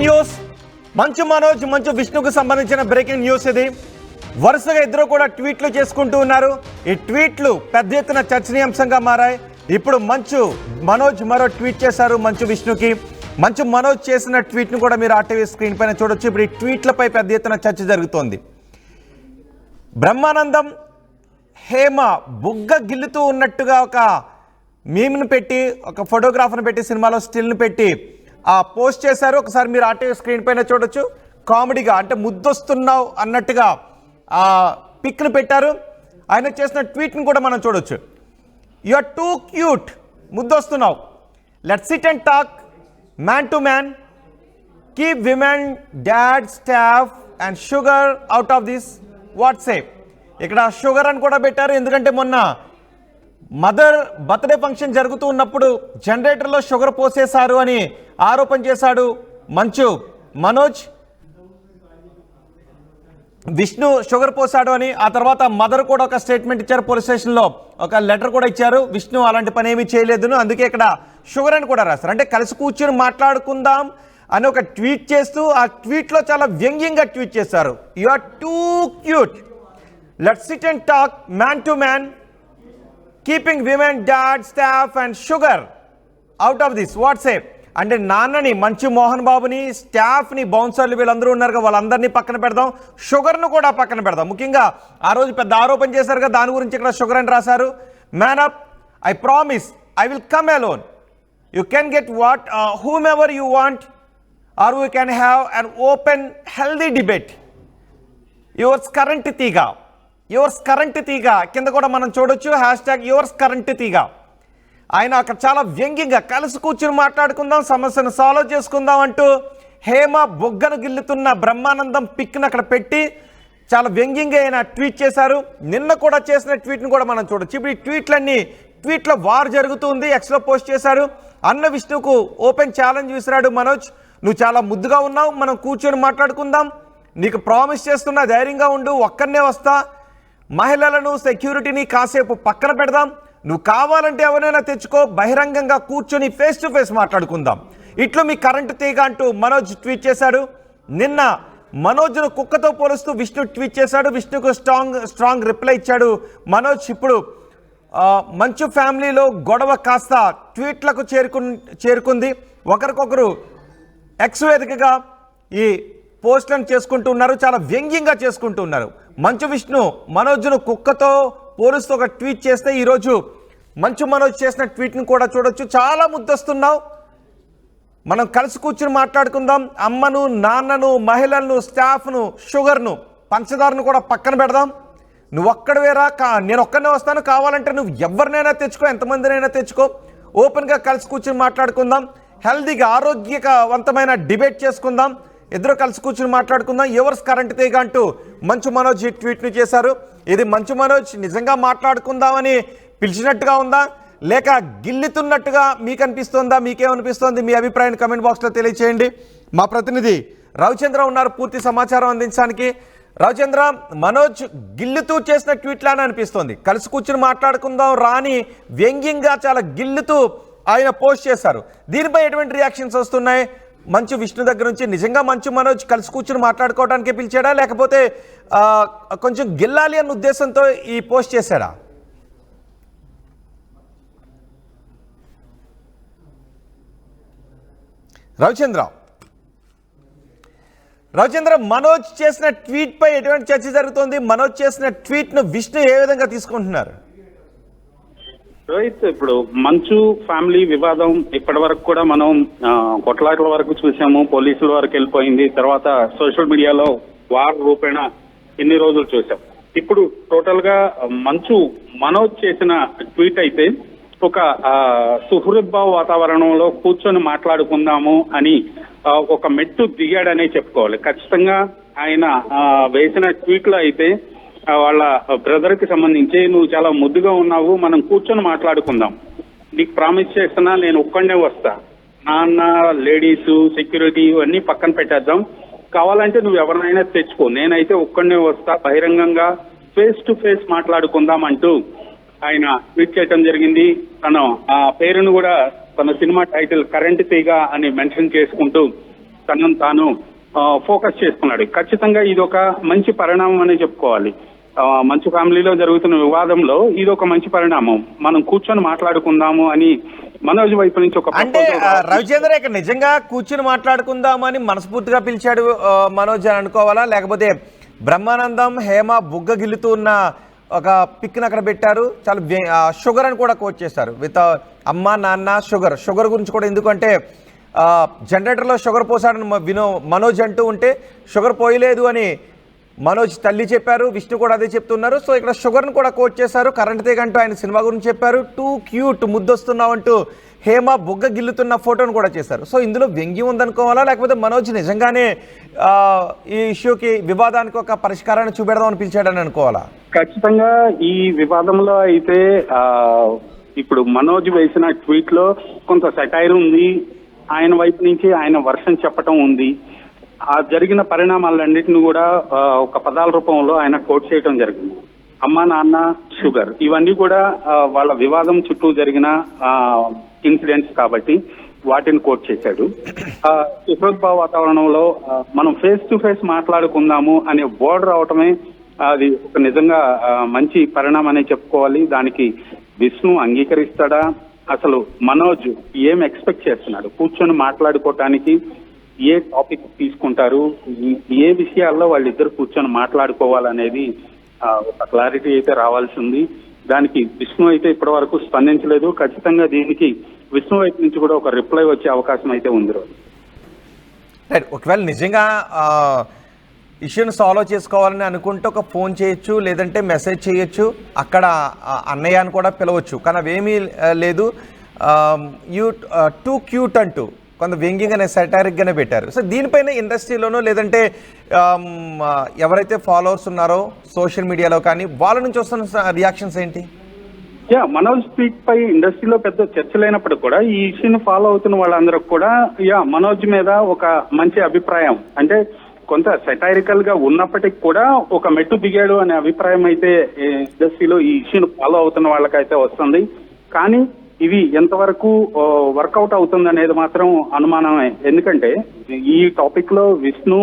News. Manchu Manoj, మంచు విష్ణుకు సంబంధించిన breaking news ఇది. వరుసగా ఇద్దరు కూడా ట్వీట్లు చేసుకుంటూ ఉన్నారు. ఈ ట్వీట్లు పెద్ద ఎత్తున చర్చనీయాంశంగా మారాయి. ఇప్పుడు మంచు మనోజ్ మరో ట్వీట్ చేశారు మంచు విష్ణుకి. మంచు మనోజ్ చేసిన ట్వీట్ను కూడా మీరు ఆర్టీవీ స్క్రీన్ పైన చూడొచ్చు. ఇప్పుడు ఈ ట్వీట్లపై పెద్ద ఎత్తున చర్చ జరుగుతోంది. బ్రహ్మానందం హేమ బుగ్గ గిల్లుతూ ఉన్నట్టుగా ఒక మీమ్ను పెట్టి, ఒక ఫోటోగ్రాఫర్ని పెట్టి, సినిమాలో స్టిల్ను పెట్టి పోస్ట్ చేశారు. ఒకసారి మీరు ఆర్టీవీ స్క్రీన్ పైన చూడొచ్చు. కామెడీగా, అంటే ముద్దొస్తున్నావు అన్నట్టుగా పిక్ను పెట్టారు. ఆయన చేసిన ట్వీట్ని కూడా మనం చూడొచ్చు. యు ఆర్ టూ క్యూట్, ముద్దొస్తున్నావు, let's sit and talk man to man, keep women, dad, staff and sugar out of this WhatsApp. ఇక్కడ షుగర్ అని కూడా పెట్టారు, ఎందుకంటే మొన్న మదర్ బర్త్డే ఫంక్షన్ జరుగుతూ ఉన్నప్పుడు జనరేటర్లో షుగర్ పోసేశారు అని ఆరోపణ చేశాడు మంచు మనోజ్. విష్ణు షుగర్ పోసాడు అని. ఆ తర్వాత మదర్ కూడా ఒక స్టేట్మెంట్ ఇచ్చారు, పోలీస్ స్టేషన్లో ఒక లెటర్ కూడా ఇచ్చారు. విష్ణు అలాంటి పని ఏమీ చేయలేదు, అందుకే ఇక్కడ షుగర్ అని కూడా రాస్తారు. అంటే కలిసి కూర్చుని మాట్లాడుకుందాం అని ఒక ట్వీట్ చేస్తూ, ఆ ట్వీట్లో చాలా వ్యంగ్యంగా ట్వీట్ చేశారు. You are too cute, let's sit and talk man to man, keeping women, dad, staff and sugar out of this WhatsApp. అంటే నాన్నని, మంచు మోహన్ బాబుని, స్టాఫ్ని, బౌన్సర్లు వీళ్ళందరూ ఉన్నారు కదా, వాళ్ళందరినీ పక్కన పెడదాం, షుగర్ను కూడా పక్కన పెడదాం. ముఖ్యంగా ఆ రోజు పెద్ద ఆరోపణ చేశారు కదా, దాని గురించి ఇక్కడ షుగర్ అని రాశారు. Man up, I promise I will come alone, you can get what whomever you want or we can have an open healthy debate. Yours current తీగ, యువర్స్ కరెంట్ తీగ కింద కూడా మనం చూడొచ్చు, హ్యాష్ యువర్స్ కరెంట్ తీగ. ఆయన అక్కడ చాలా వ్యంగ్యంగా కలిసి కూర్చుని మాట్లాడుకుందాం, సమస్యను సాల్వ్ చేసుకుందాం అంటూ హేమ బొగ్గను గిల్లుతున్న బ్రహ్మానందం పిక్ను అక్కడ పెట్టి చాలా వ్యంగ్యంగా ఆయన ట్వీట్ చేశారు. నిన్న కూడా చేసిన ట్వీట్ను కూడా మనం చూడొచ్చు. ఇప్పుడు ఈ ట్వీట్లో వార్ జరుగుతుంది. ఎక్స్లో పోస్ట్ చేశారు. అన్న విష్ణుకు ఓపెన్ ఛాలెంజ్ విసిరాడు మనోజ్. నువ్వు చాలా ముద్దుగా ఉన్నావు, మనం కూర్చొని మాట్లాడుకుందాం, నీకు ప్రామిస్ చేస్తున్నా, ధైర్యంగా ఉండు, ఒక్కనే వస్తా, మహిళలను, సెక్యూరిటీని కాసేపు పక్కన పెడదాం, నువ్వు కావాలంటే ఎవరైనా తెచ్చుకో, బహిరంగంగా కూర్చొని ఫేస్ టు ఫేస్ మాట్లాడుకుందాం, ఇట్లు మీ కరెంటు తీగ అంటూ మనోజ్ ట్వీట్ చేశాడు. నిన్న మనోజ్ను కుక్కతో పోలుస్తూ విష్ణు ట్వీట్ చేశాడు. విష్ణుకు స్ట్రాంగ్ రిప్లై ఇచ్చాడు మనోజ్. ఇప్పుడు మంచు ఫ్యామిలీలో గొడవ కాస్త ట్వీట్లకు చేరుకుంది. ఒకరికొకరు ఎక్స్ వేదికగా ఈ పోస్టులను చేసుకుంటూ ఉన్నారు, చాలా వ్యంగ్యంగా చేసుకుంటూ ఉన్నారు. మంచు విష్ణు మనోజ్ను కుక్కతో పోలుస్తూ ఒక ట్వీట్ చేస్తే, ఈరోజు మంచు మనోజ్ చేసిన ట్వీట్ను కూడా చూడొచ్చు. చాలా ముద్దొస్తున్నావు, మనం కలిసి కూర్చుని మాట్లాడుకుందాం, అమ్మను, నాన్నను, మహిళలను, స్టాఫ్ను, షుగర్ను, పంచదారను కూడా పక్కన పెడదాం, నువ్వు ఒక్కడవేరా, నేను ఒక్కనే వస్తాను, కావాలంటే నువ్వు ఎవరినైనా తెచ్చుకో, ఎంతమందినైనా తెచ్చుకో, ఓపెన్గా కలిసి కూర్చుని మాట్లాడుకుందాం, హెల్దీగా ఆరోగ్యవంతమైన డిబేట్ చేసుకుందాం, ఇద్దరు కలిసి కూర్చుని మాట్లాడుకుందాం, యువర్స్ కరెంట్ తీగ అంటూ మంచు మనోజ్ ఈ ట్వీట్ను చేశారు. ఇది మంచు మనోజ్ నిజంగా మాట్లాడుకుందామని పిలిచినట్టుగా ఉందా, లేక గిల్లుతున్నట్టుగా మీకు అనిపిస్తోందా? మీకేమనిపిస్తోంది? మీ అభిప్రాయాన్ని కమెంట్ బాక్స్లో తెలియచేయండి. మా ప్రతినిధి రవిచంద్ర ఉన్నారు పూర్తి సమాచారం అందించడానికి. రవిచంద్ర, మనోజ్ గిల్లుతూ చేసిన ట్వీట్లానే అనిపిస్తోంది. కలిసి కూర్చుని మాట్లాడుకుందాం రాని వ్యంగ్యంగా చాలా గిల్లుతూ ఆయన పోస్ట్ చేశారు. దీనిపై ఎటువంటి రియాక్షన్స్ వస్తున్నాయి? మంచు విష్ణు దగ్గర నుంచి నిజంగా మంచు మనోజ్ కలిసి కూర్చుని మాట్లాడుకోవడానికే పిలిచాడా, లేకపోతే కొంచెం గిల్లాలి అన్న ఉద్దేశంతో ఈ పోస్ట్ చేశాడా? రవిచంద్ర, మనోజ్ చేసిన ట్వీట్ పై ఎటువంటి చర్చ జరుగుతోంది? మనోజ్ చేసిన ట్వీట్ ను విష్ణు ఏ విధంగా తీసుకుంటున్నారు? రోహిత్, ఇప్పుడు మంచు ఫ్యామిలీ వివాదం ఇప్పటి వరకు కూడా మనం కొట్లాటల వరకు చూసాము, పోలీసుల వరకు వెళ్ళిపోయింది, తర్వాత సోషల్ మీడియాలో వార్ రూపేణ ఇన్ని రోజులు చూసాం. ఇప్పుడు టోటల్ గా మంచు మనోజ్ చేసిన ట్వీట్ అయితే ఒక సుహృద్భావ వాతావరణంలో కూర్చొని మాట్లాడుకుందాము అని ఒక మెట్టు దిగాడనే చెప్పుకోవాలి. ఖచ్చితంగా ఆయన వేసిన ట్వీట్లో అయితే వాళ్ళ బ్రదర్ కి సంబంధించి, నువ్వు చాలా ముద్దుగా ఉన్నావు, మనం కూర్చొని మాట్లాడుకుందాం, నీకు ప్రామిస్ చేస్తున్నా, నేను ఒక్కడే వస్తా, నాన్న, లేడీస్, సెక్యూరిటీ ఇవన్నీ పక్కన పెట్టేద్దాం, కావాలంటే నువ్వు ఎవరినైనా తెచ్చుకో, నేనైతే ఒక్కడే వస్తా, బహిరంగంగా ఫేస్ టు ఫేస్ మాట్లాడుకుందాం అంటూ ఆయన ట్వీట్ చేయడం జరిగింది. తన ఆ పేరును కూడా తన సినిమా టైటిల్ కరెంట్ తీగ అని మెన్షన్ చేసుకుంటూ తనను తాను ఫోకస్ చేసుకున్నాడు. ఖచ్చితంగా ఇది ఒక మంచి పరిణామం అనే చెప్పుకోవాలి. మంచు ఫ్యామిలీలో జరుగుతున్న వివాదంలో ఇది ఒక మంచి పరిణామం. మనం కూర్చొని మాట్లాడుకుందాము అని మనోజ్ వైపు నుంచి ఒక అంటే రవిచంద్ర ఇక్కడ నిజంగా కూర్చుని మాట్లాడుకుందామని మనస్ఫూర్తిగా పిలిచాడు మనోజ్ అని అనుకోవాలా, లేకపోతే బ్రహ్మానందం హేమ బుగ్గ గిల్లుతూ ఉన్న ఒక పిక్ని అక్కడ పెట్టారు, చాలా షుగర్ అని కూడా కోట్ చేశారు విత్ అమ్మ నాన్న షుగర్ గురించి కూడా. ఎందుకంటే జనరేటర్లో షుగర్ పోసాడని మనోజ్ అంటూ ఉంటే షుగర్ పోయలేదు అని మనోజ్ తల్లి చెప్పారు, విష్ణు కూడా అదే చెప్తున్నారు. సో ఇక్కడ షుగర్ని కూడా కోట్ చేశారు. కరెంట్ తీగంటూ ఆయన సినిమా గురించి చెప్పారు. టూ క్యూట్ ముద్దొస్తున్నావు అంటూ హేమ బుగ్గ గిల్లుతున్న ఫోటోను కూడా చేశారు. సో ఇందులో వ్యంగ్యం ఉందనుకోవాలా, లేకపోతే మనోజ్ నిజంగానే ఈ ఇష్యూకి వివాదానికి ఒక పరిష్కారాన్ని చూపెడదామని పిలిచాడని అనుకోవాలా? ఖచ్చితంగా ఈ వివాదంలో అయితే ఇప్పుడు మనోజ్ వేసిన ట్వీట్ లో కొంత సెటైర్ ఉంది. ఆయన వైపు నుంచి ఆయన వర్షన్ చెప్పటం ఉంది. ఆ జరిగిన పరిణామాలన్నింటినీ కూడా ఒక పదాల రూపంలో ఆయన కోట్ చేయడం జరిగింది. అమ్మ నాన్న షుగర్ ఇవన్నీ కూడా వాళ్ళ వివాదం చుట్టూ జరిగిన ఇన్సిడెంట్స్ కాబట్టి వాటిని కోట్ చేశాడు. సుహృద్భావ వాతావరణంలో మనం ఫేస్ టు ఫేస్ మాట్లాడుకుందాము అనే బోర్డు రావటమే అది ఒక నిజంగా మంచి పరిణామం అనే చెప్పుకోవాలి. దానికి విష్ణు అంగీకరిస్తాడా, అసలు మనోజ్ ఏం ఎక్స్పెక్ట్ చేస్తున్నాడు, కూర్చొని మాట్లాడుకోవటానికి ఏ టాపిక్ తీసుకుంటారు, ఏ విషయాల్లో వాళ్ళిద్దరు కూర్చొని మాట్లాడుకోవాలనేది ఒక క్లారిటీ అయితే రావాల్సి ఉంది. దానికి విష్ణు అయితే ఇప్పటి వరకు స్పందించలేదు. ఖచ్చితంగా దీనికి విష్ణు వైపు నుంచి కూడా ఒక రిప్లై వచ్చే అవకాశం అయితే ఉంది రోజు. రైట్, ఒకవేళ నిజంగా ఇష్యూని సాల్వ్ చేసుకోవాలని అనుకుంటే ఒక ఫోన్ చేయొచ్చు, లేదంటే మెసేజ్ చేయొచ్చు, అక్కడ అన్నయ్య అని కూడా పిలవచ్చు. కానీ అవేమీ లేదు. యూ టూ క్యూట్ అంటూ కొంత వ్యంగ్యంగానే సెటారిక్గానే పెట్టారు. సో దీనిపైన ఇండస్ట్రీలోనో లేదంటే ఎవరైతే ఫాలోవర్స్ ఉన్నారో సోషల్ మీడియాలో కానీ వాళ్ళ నుంచి వస్తున్న రియాక్షన్స్ ఏంటి? మనోజ్ ట్వీట్ పై ఇండస్ట్రీలో పెద్ద చర్చ లేనప్పుడు కూడా ఈ ఇష్యూని ఫాలో అవుతున్న వాళ్ళందరూ కూడా మనోజ్ మీద ఒక మంచి అభిప్రాయం, అంటే కొంత సెటైరికల్ గా ఉన్నప్పటికీ కూడా ఒక మెట్టు దిగాడు అనే అభిప్రాయం అయితే ఇండస్ట్రీలో ఈ ఇష్యూని ఫాలో అవుతున్న వాళ్ళకైతే వస్తుంది. కానీ ఇది ఎంతవరకు వర్కౌట్ అవుతుంది అనేది మాత్రం అనుమానమే. ఎందుకంటే ఈ టాపిక్ లో విష్ణు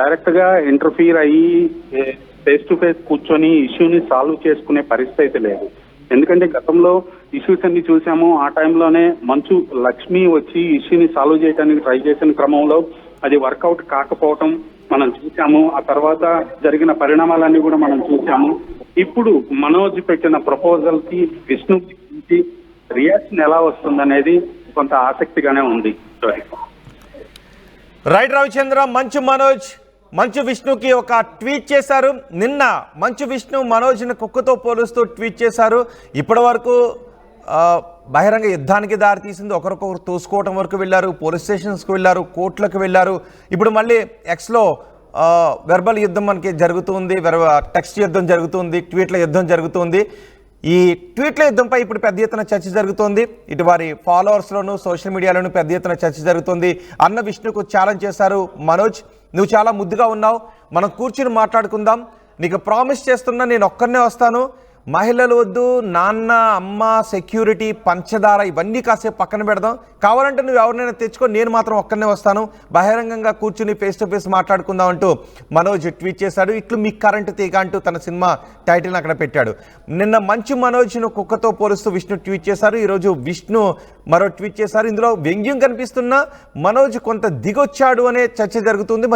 డైరెక్ట్ గా ఇంటర్ఫీర్ అయ్యి ఫేస్ టు ఫేస్ కూర్చొని ఇష్యూని సాల్వ్ చేసుకునే పరిస్థితి అయితే లేదు. ఎందుకంటే గతంలో ఇష్యూస్ అన్ని చూసాము. ఆ టైంలోనే మంచు లక్ష్మి వచ్చి ఇష్యూని సాల్వ్ చేయడానికి ట్రై చేసిన క్రమంలో అది వర్కౌట్ కాకపోవటం మనం చూసాము. ఆ తర్వాత జరిగిన పరిణామాలన్నీ కూడా మనం చూసాము. ఇప్పుడు మనోజ్ పెట్టిన ప్రపోజల్ కి విష్ణు నుంచి రియాక్షన్ ఎలా వస్తుందనేది కొంత ఆసక్తిగానే ఉంది. రైట్ రవిచంద్ర, మంచు మనోజ్ మంచు విష్ణుకి ఒక ట్వీట్ చేశారు. నిన్న మంచు విష్ణు మనోజ్ని కుక్కతో పోలుస్తూ ట్వీట్ చేశారు. ఇప్పటి వరకు బహిరంగ యుద్ధానికి దారితీసింది, ఒకరికొకరు తోసుకోవటం వరకు వెళ్ళారు, పోలీస్ స్టేషన్స్కి వెళ్ళారు, కోర్టులకు వెళ్ళారు. ఇప్పుడు మళ్ళీ ఎక్స్లో వెర్బల్ యుద్ధం మనకి జరుగుతుంది, టెక్స్ట్ యుద్ధం జరుగుతుంది, ట్వీట్ల యుద్ధం జరుగుతుంది. ఈ ట్వీట్ల యుద్ధంపై ఇప్పుడు పెద్ద ఎత్తున చర్చ జరుగుతోంది. ఇటు వారి ఫాలోవర్స్లోను సోషల్ మీడియాలోనూ పెద్ద ఎత్తున చర్చ జరుగుతుంది. అన్న విష్ణుకు ఛాలెంజ్ చేశారు మనోజ్, నువ్వు చాలా ముద్దుగా ఉన్నావు, మనం కూర్చుని మాట్లాడుకుందాం, నీకు ప్రామిస్ చేస్తున్నా నేను ఒక్కనే వస్తాను, మహిళలు వద్దు, నాన్న అమ్మ సెక్యూరిటీ పంచదార ఇవన్నీ కాసేపు పక్కన పెడదాం, కావాలంటే నువ్వు ఎవరినైనా తెచ్చుకో, నేను మాత్రం ఒక్కనే వస్తాను, బహిరంగంగా కూర్చుని ఫేస్ టు ఫేస్ మాట్లాడుకుందాం అంటూ మనోజ్ ట్వీట్ చేశాడు. ఇట్లు మీ కరెంటు తీగ అంటూ తన సినిమా టైటిల్ని అక్కడ పెట్టాడు. నిన్న మంచు మనోజ్ను కుక్కతో పోలుస్తూ విష్ణు ట్వీట్ చేశారు. ఈరోజు విష్ణు మరో ట్వీట్ చేశారు. ఇందులో వ్యంగ్యం కనిపిస్తున్న మనోజ్ కొంత దిగొచ్చాడు అనే చర్చ జరుగుతుంది.